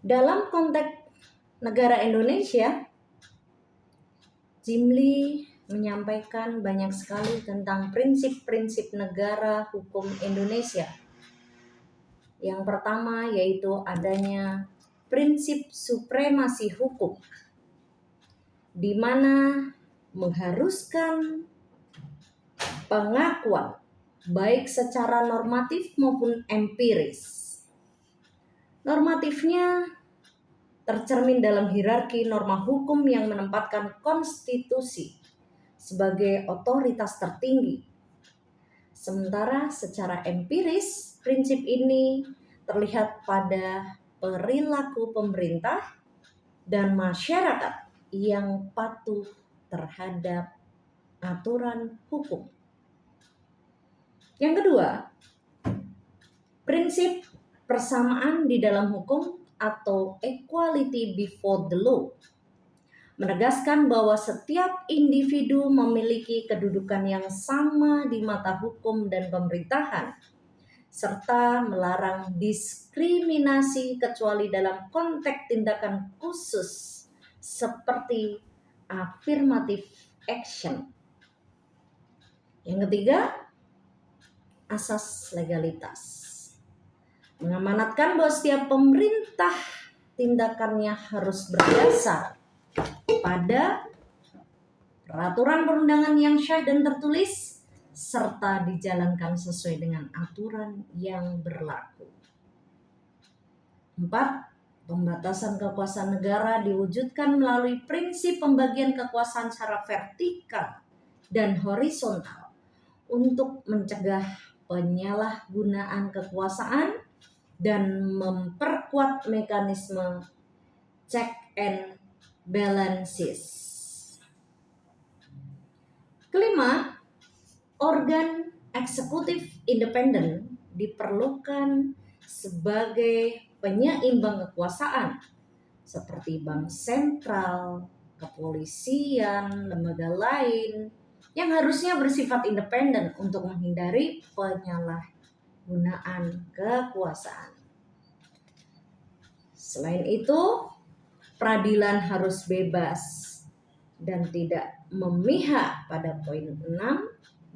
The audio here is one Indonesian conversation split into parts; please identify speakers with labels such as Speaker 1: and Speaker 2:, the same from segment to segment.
Speaker 1: Dalam konteks negara Indonesia, Jimli menyampaikan banyak sekali tentang prinsip-prinsip negara hukum Indonesia. Yang pertama yaitu adanya prinsip supremasi hukum, di mana mengharuskan pengakuan baik secara normatif maupun empiris. Normatifnya tercermin dalam hierarki norma hukum yang menempatkan konstitusi sebagai otoritas tertinggi. Sementara secara empiris, prinsip ini terlihat pada perilaku pemerintah dan masyarakat yang patuh terhadap aturan hukum. Yang kedua, prinsip persamaan di dalam hukum atau equality before the law menegaskan bahwa setiap individu memiliki kedudukan yang sama di mata hukum dan pemerintahan, serta melarang diskriminasi kecuali dalam konteks tindakan khusus seperti affirmative action. Yang ketiga, asas legalitas mengamanatkan bahwa setiap pemerintah tindakannya harus berdasar pada peraturan perundangan yang syah dan tertulis serta dijalankan sesuai dengan aturan yang berlaku. 4. Pembatasan kekuasaan negara diwujudkan melalui prinsip pembagian kekuasaan secara vertikal dan horizontal untuk mencegah penyalahgunaan kekuasaan dan memperkuat mekanisme check and balances. Kelima, organ eksekutif independen diperlukan sebagai penyeimbang kekuasaan seperti bank sentral, kepolisian, lembaga lain yang harusnya bersifat independen untuk menghindari penyalahgunaan kekuasaan. Selain itu, peradilan harus bebas dan tidak memihak pada poin 6,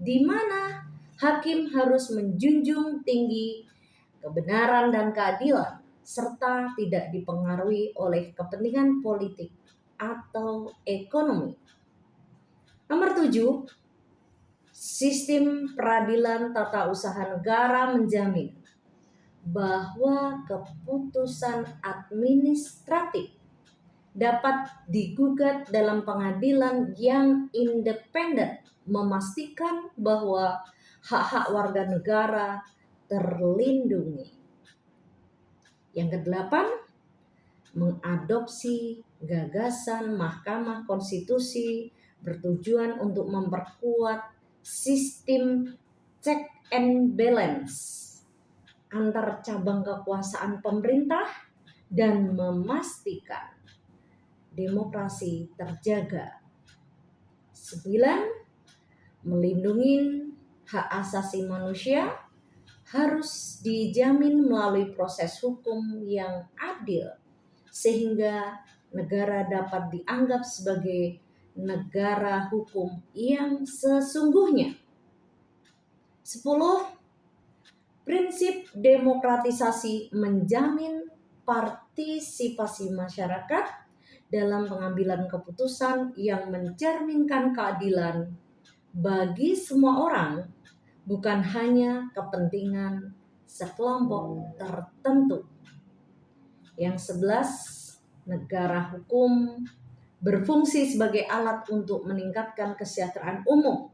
Speaker 1: di mana hakim harus menjunjung tinggi kebenaran dan keadilan serta tidak dipengaruhi oleh kepentingan politik atau ekonomi. Nomor 7, sistem peradilan tata usaha negara menjamin bahwa keputusan administratif dapat digugat dalam pengadilan yang independen, memastikan bahwa hak-hak warga negara terlindungi. Yang kedelapan, mengadopsi gagasan Mahkamah Konstitusi bertujuan untuk memperkuat sistem check and balance antar cabang kekuasaan pemerintah dan memastikan demokrasi terjaga. 9. Melindungi hak asasi manusia harus dijamin melalui proses hukum yang adil sehingga negara dapat dianggap sebagai negara hukum yang sesungguhnya. 10. Prinsip demokratisasi menjamin partisipasi masyarakat dalam pengambilan keputusan yang mencerminkan keadilan bagi semua orang, bukan hanya kepentingan sekelompok tertentu. Yang 11, negara hukum berfungsi sebagai alat untuk meningkatkan kesejahteraan umum,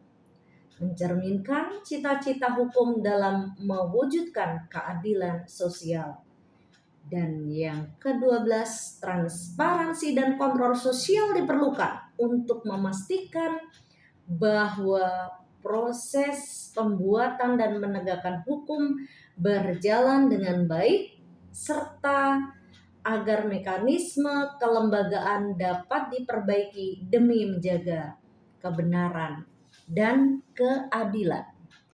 Speaker 1: mencerminkan cita-cita hukum dalam mewujudkan keadilan sosial. Dan yang ke-12, transparansi dan kontrol sosial diperlukan untuk memastikan bahwa proses pembuatan dan menegakkan hukum berjalan dengan baik serta agar mekanisme kelembagaan dapat diperbaiki demi menjaga kebenaran dan keadilan.